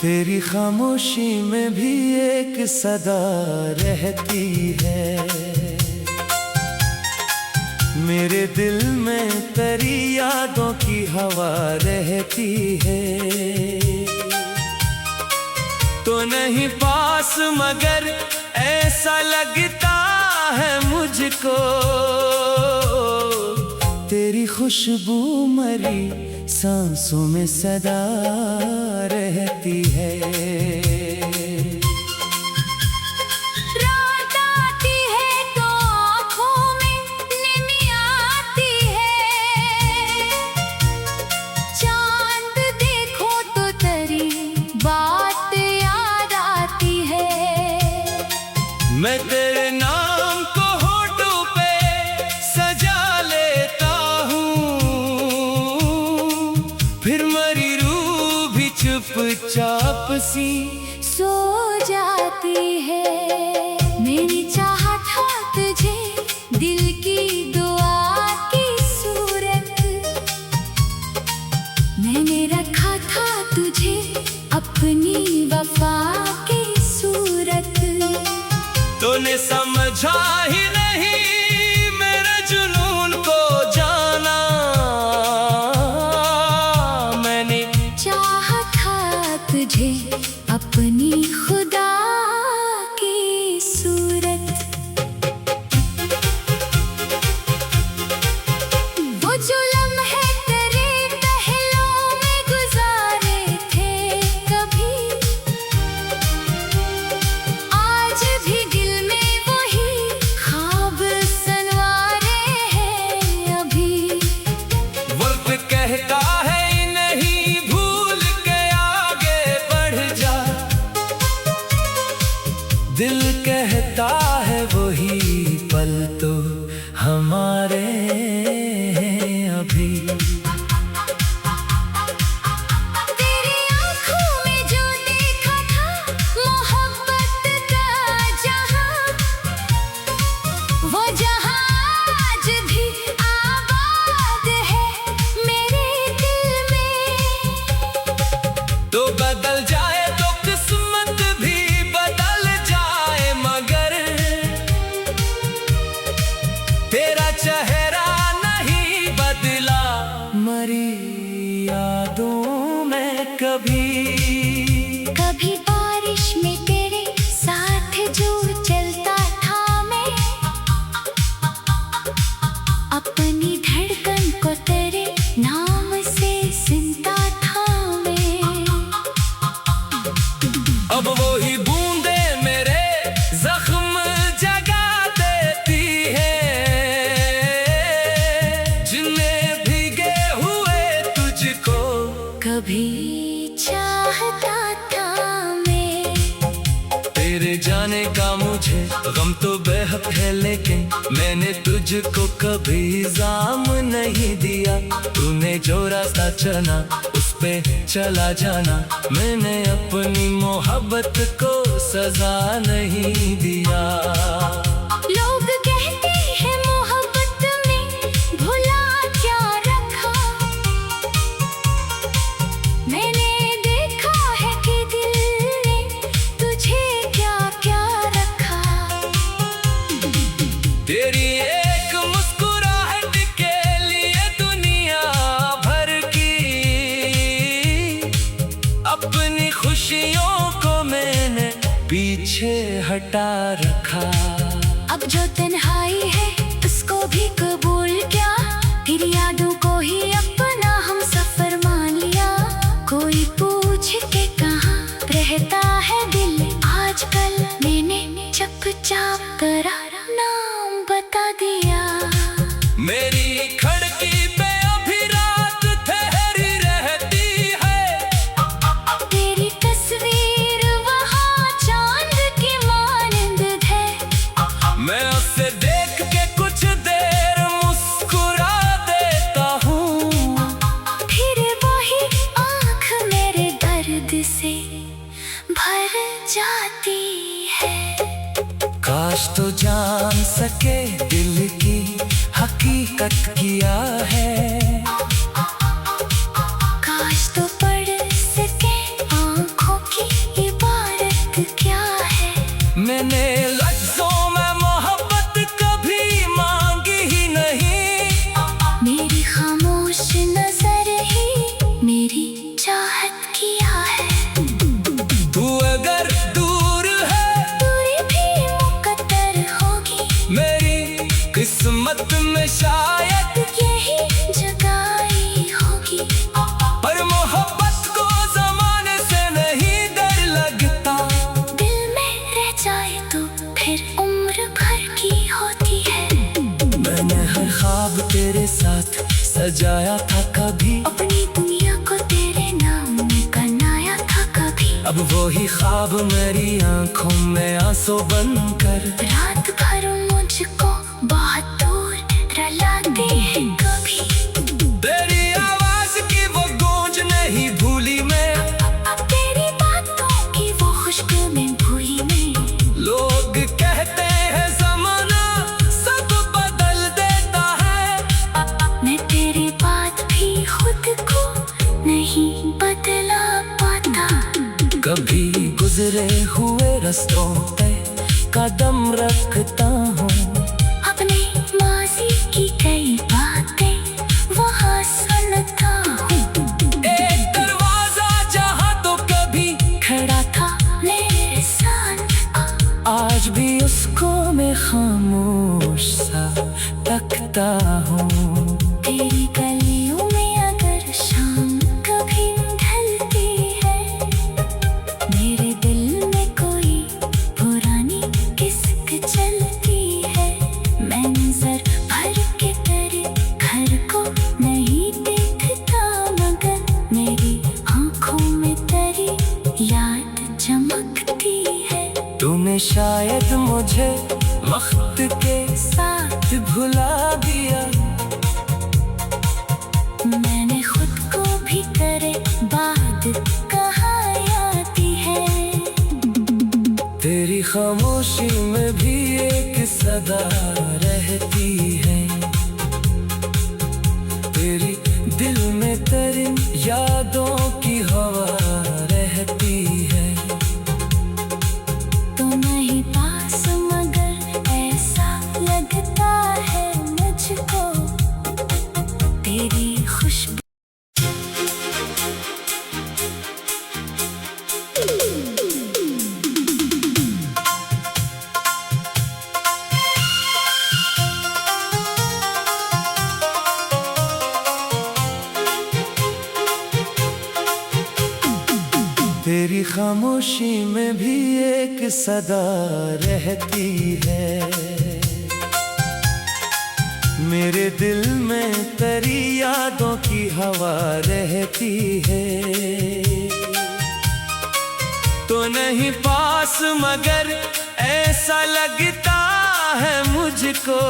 तेरी खामोशी में भी एक सदा रहती है। मेरे दिल में तेरी यादों की हवा रहती है। तो नहीं पास मगर ऐसा लगता है मुझको, तेरी खुशबू मरी सांसों में सदा रहती है। रात आती है तो आँखों में नमी आती है। चांद देखो तो तेरी बात याद आती है। मैं तेरे नाम को होठों पे सजा लेता हूँ, फिर मरी रूह भी चुपचाप सी सो जाती है। मैंने चाहा था तुझे दिल की दुआ की सूरत, मैंने रखा था तुझे अपनी वफा की सूरत। तूने समझा ही नहीं मेरे जुनून को जाना। मैंने चाहा था तुझे अपनी खुदा की सूरत। वो जो लम्हे तेरे पहलों में गुजारे थे कभी, आज भी दिल में वही ख्वाब सनवारे हैं अभी। वक्त कहता है नहीं भूल के आगे बढ़ जा, दिल कहता है वही पल तो हमारे हैं अभी। तेरी आँखों में जो देखा था मोहब्बत का जहां, वो जहां आज भी आबाद है मेरे दिल में। तो बदल जाए तो किस्मत भी बदल जाए, मगर तेरा चेहरा नहीं बदला। मरी यादों में कभी कभी बारिश में तेरे साथ जो चलता था मैं, अपनी धड़कन को तेरे नाम से सुनता था मैं। अब वही बूंदे मेरे जख्म जगा देती है, जिन्हें भीगे हुए तुझको कभी चाहता था मैं। तेरे जाने का मुझे गम तो बेहद है, लेकिन मैंने तुझको कभी इल्जाम नहीं दिया। तूने जो रास्ता चुना उस पे चला जाना, मैंने अपनी मोहब्बत को सजा नहीं दिया। लोग कहते हैं मोहब्बत में भुला क्या रखा, मैंने देखा है कि दिल ने तुझे क्या क्या रखा। तेरी एक मुस्कुराहट के लिए दुनिया भर की अपनी खुशियों को मैंने पीछे हटा रखा। अब जो तन्हाई है उसको भी कबूल क्या, तेरी यादों को ही अपना हम सफर मान लिया। कोई पूछ के कहाँ रहता है दिल आजकल, मैंने चुपचाप तेरा नाम बता दिया। मेरी खिड़की पे अभी रात ठहरी रहती है, तेरी तस्वीर वहाँ चांद की मानंद है। मैं उसे देख के कुछ देर मुस्कुरा देता हूँ, फिर वही आँख मेरे दर्द से भर जाती है। काश तो जान सके दिल की हकीकत किया है। काश तो पढ़ सके आँखों की सजाया था कभी, अपनी दुनिया को तेरे नाम में बनाया था कभी। अब वही ख्वाब मेरी आंखों में आंसू बनकर रात भर मुझको बहुत दूर रुलाते हैं कभी। तेरी आवाज की वो गूंज नहीं भूली मैं, तेरी बातों की वो खुशबू में भूली मैं। लोग कहते हैं ज़माना सब बदल देता है, मैं तेरी बात भी खुद को नहीं बदला पाता। कभी गुजरे हुए रस्तों पे कदम रखता हूँ, अपने माजी की कई बातें वहाँ सुनता हूँ। एक दरवाजा जहाँ तो कभी खड़ा था मेरे साथ, आज भी उसको मैं खामोश सा तकता हूँ। तेरी गलियों में अगर शाम कभी ढलती है, मेरे दिल में कोई पुरानी किस्क चलती है। मैं नजर भर के तेरे घर को नहीं देखता, मगर मेरी आंखों में तेरी याद चमकती है। तूने शायद मुझे वक्त के साथ भुला दिया, मैंने खुद को भी तेरे बाद कहाँ आती है। तेरी खामोशी में भी एक सदा रहती है, तेरी दिल में तेरी यादों की हवा रहती है। तो नहीं पास मगर ऐसा लगता है मुझको, तेरी खुशबू। तेरी खामोशी में भी एक सदा रहती है, मेरे दिल में तेरी यादों की हवा रहती है। तो नहीं पास मगर ऐसा लगता है मुझको,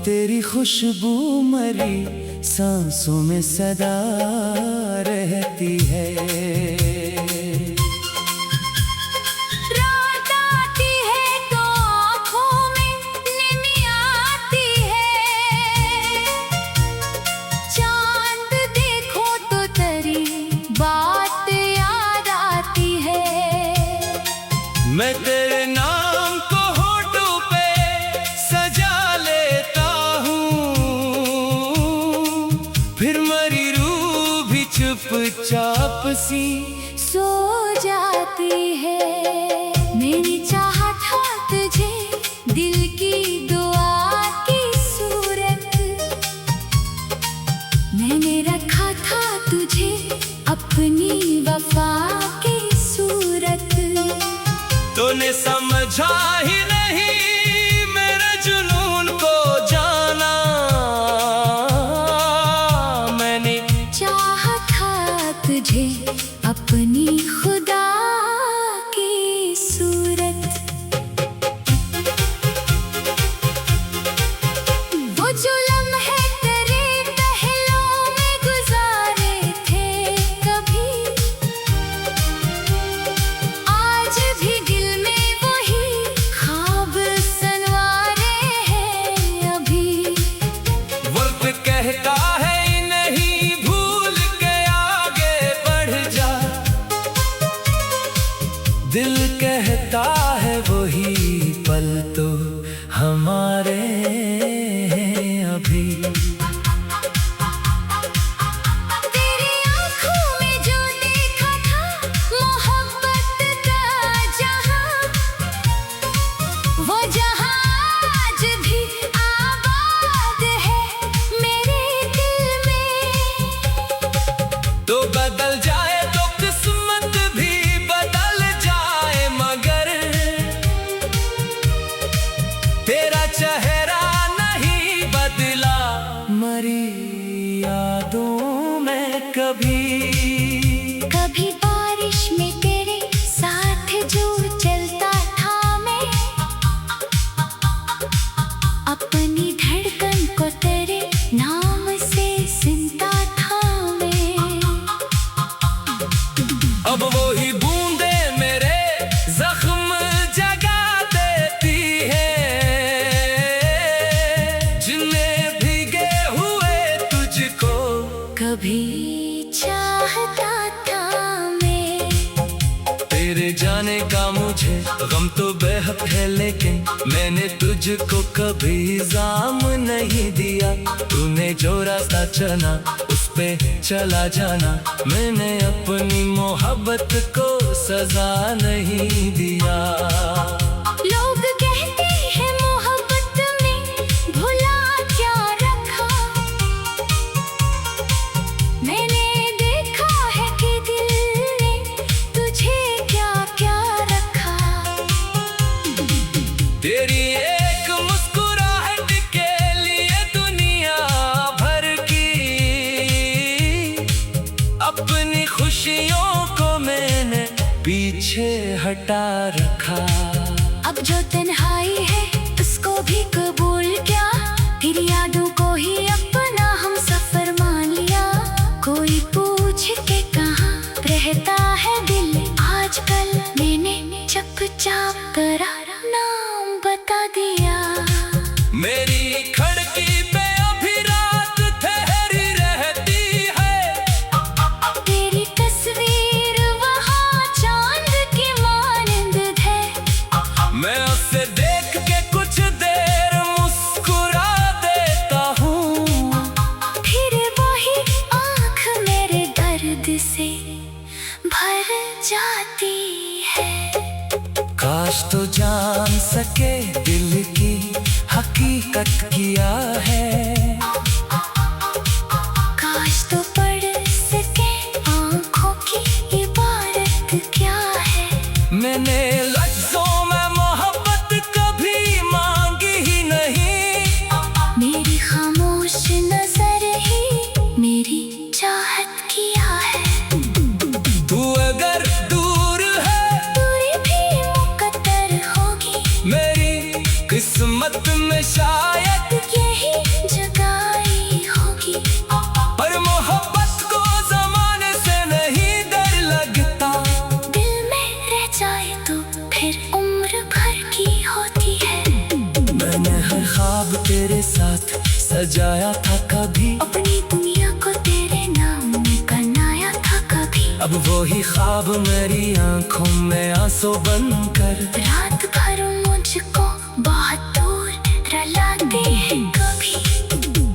तेरी खुशबू मरी सांसों में सदा रहती है। रात आती है तो आँखों में नमी आती है, चांद देखो तो तेरी बात याद आती है। मैं तेरे नाम को होठों पे सजा लेता हूँ, फिर मरी रूह भी चुपचाप सी सो जाती है। मेरी चाहत था तुझे दिल की दुआ की सूरत, मैंने रखा था तुझे अपनी वफा की सूरत। तूने समझा ही नहीं मेरे जुनून को जाना, मैंने चाहा था तुझे अपनी खुदा की सूरत। वो जो लम्हे तेरे पहलों में गुजारे थे कभी, आज भी दिल में वही ख्वाब सनवारे हैं अभी। वक्त कहता है नहीं भूल के आगे बढ़ जा, दिल कहता है वही पल तो हमारे हैं अभी। तेरी आँखों में जो देखा था मोहब्बत का जहां, वो जहां आज भी आबाद है मेरे दिल में। तो बदल जाए तो किस्मत भी बदल जाए, मगर तेरा चेहरा नहीं बदला मैं कभी। कभी बारिश में तेरे साथ जो चलता था मैं, अपनी धड़कन को तेरे नाम से सुनता था मैं। अब वो ही बूंदे मेरे जख्म जगा देती है, जिन्हें भीगे हुए तुझको कभी चाहता था मैं। तेरे जाने का मुझे गम तो बेहद है, लेकिन मैंने तुझको कभी इल्जाम नहीं दिया। तूने जो रास्ता चुना उस पे चला जाना, मैंने अपनी मोहब्बत को सजा नहीं दिया। लोग कहते हैं मोहब्बत में भुला क्या रखा, मैंने देखा है कि दिल ने तुझे क्या क्या रखा। तेरी एक मुस्कुराहट के लिए दुनिया भर की अपनी खुशियों को मैंने पीछे हटा रखा। अब जो तन्हाई है उसको भी कबूल क्या, फिर यादों को ही अपना हम सफर मान लिया। कोई पूछ के कहाँ रहता है दिल आजकल, मैंने चुपचाप करा नाम बता दिया। मेरी खिड़की पे अभी रात ठहरी रहती है, तेरी तस्वीर वहाँ चांद की मानंद है। मैं उसे देख के कुछ देर मुस्कुरा देता हूँ, फिर वही आँख मेरे दर्द से भर जाती है। काश तो जान सके दिल की हकीकत क्या है, काश तो पढ़ सके आँखों की इबारत क्या है। मैंने लफ्जों में मोहब्बत कभी मांगी ही नहीं, मेरी खामोश नजर ही मेरी चाहत किया है। तू अगर दूर है दूरी भी मुकद्दर होगी, मेरी किस्मत में शायद यही जगाई होगी। पर मोहब्बत को जमाने से नहीं डर लगता, दिल में रह जाए तो फिर उम्र भर की होती है। मैंने हर ख्वाब तेरे साथ सजाया था कभी, अपनी दुनिया को तेरे नाम में बनाया था कभी। अब वही ख्वाब मेरी आंखों में आंसू बनकर रात भर मुझको बहुत दूर रुलाते हैं कभी।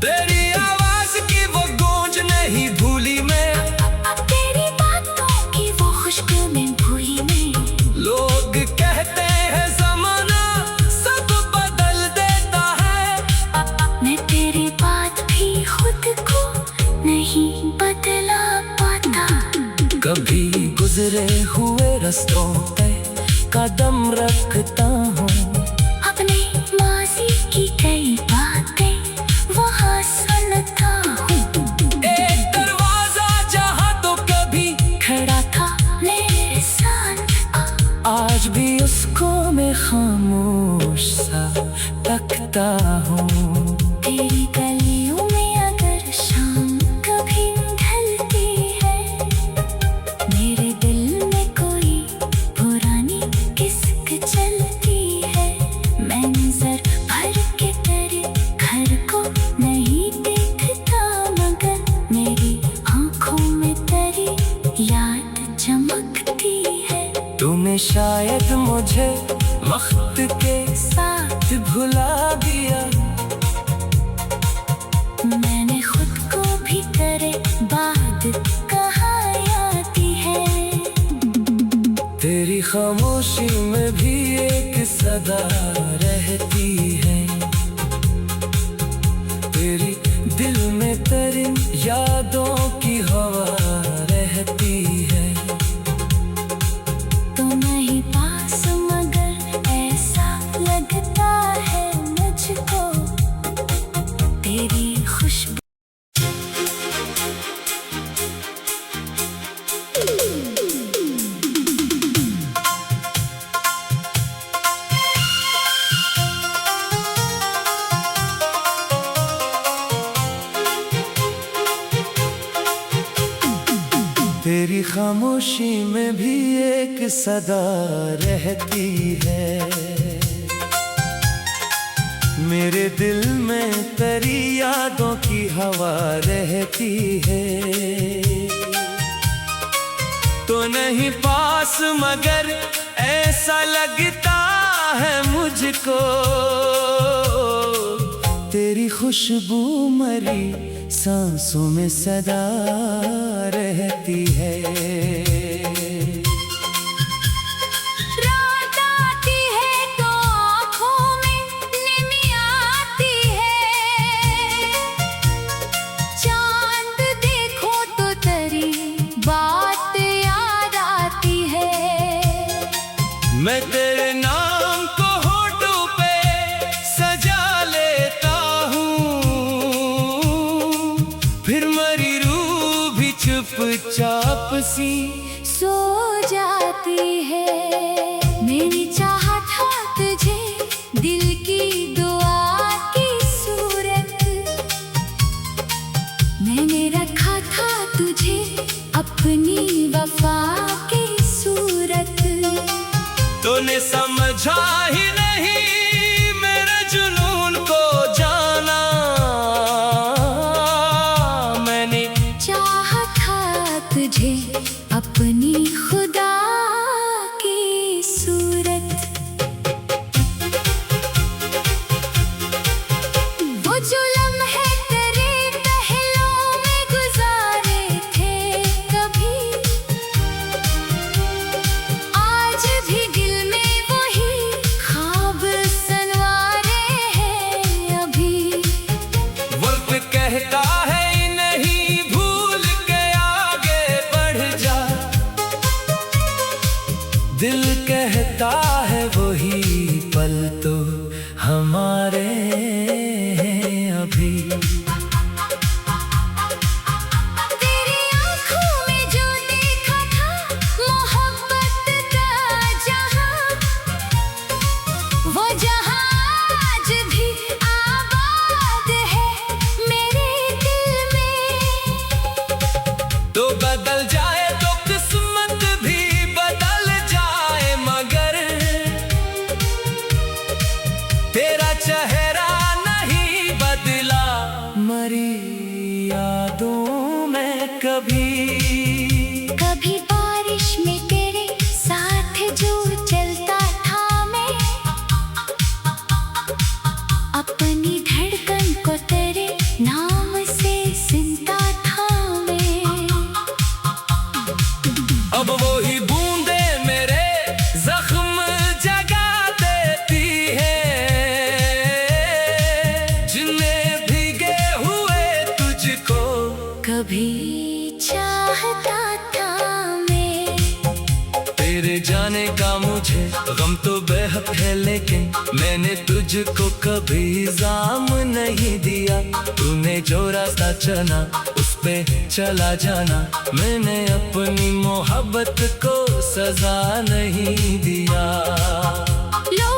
तेरी आवाज की वो गूंज नहीं भूली मैं, तेरी बातों की वो खुशबू में भूली मैं। लोग कहते हैं जमाना सब बदल देता है, मैं तेरी बात भी खुद को नहीं बदला पाता। कभी गुजरे हुए रास्तों पे कदम रखता हूँ, अपने माजी की कई बातें वहाँ सुनता हूँ। एक दरवाजा जहाँ तो कभी खड़ा था मेरे साथ, आज भी उसको मैं खामोश सा तकता हूँ। तेरी गलियों में अगर शाम कभी ढलती है, मेरे दिल में कोई पुरानी किस्क चलती है। मैं नजर भर के तेरे घर को नहीं देखता, मगर मेरी आँखों में तेरी याद चमकती है। तूने शायद मुझे वक्त के साथ भुला दिया, मैंने खुद को भी तेरे बाद कहाँ आती है। तेरी खामोशी में भी एक सदा रहती है, तेरी दिल में तेरी यादों की हवा रहती है। तो नहीं पास मगर ऐसा लगता है मुझको, तेरी खुशबू तेरी खामोशी में भी एक सदा रहती है। मेरे दिल में तेरी यादों की हवा रहती है। तो नहीं पास मगर ऐसा लगता है मुझको, तेरी खुशबू मरी सांसों में सदा रहती है। रात आती है तो आँखों में नमी आती है, चांद देखो तो तेरी बात याद आती है। मैं तेरे नाम को होठों पे सजा लेता हूँ, फिर मरी रूह भी चुपचाप सी सो जाती है। मेरी चाहत था तुझे, दिल की दुआ की सूरत, मैंने रखा था तुझे अपनी वफा की सूरत। तूने समझा ही नहीं मेरे जुनून को जाना, मैंने चाहा था तुझे अपनी खुदा की सूरत। वो जो लम्हे तेरे पहलों में गुजारे थे कभी, आज भी दिल में वही ख्वाब सनवारे हैं अभी। वक्त कहता है नहीं भूल के आगे बढ़ जा, दिल कहता है वही पल तो हमारे हैं अभी। तेरी आँखों में जो देखा था मोहब्बत का जहां, वो जहां आज भी आबाद है मेरे दिल में। तो बदल जाए तो किस्मत भी बदल जाए, मगर तेरा चेहरा नहीं बदला मरी यादों में कभी। कभी बारिश में तेरे साथ जो चलता था मैं, अपनी धड़कन को तेरे नाम से सुनता था मैं। अब वो ही बूंदे मेरे जख्म जगा देती है, जिन्हें भीगे हुए तुझको कभी चाहता था मैं। तेरे जाने का मुझे गम तो बेहद है, लेकिन मैंने तुझको कभी इल्जाम नहीं दिया। तूने जो रास्ता चुना उस पे चला जाना, मैंने अपनी मोहब्बत को सजा नहीं दिया। लो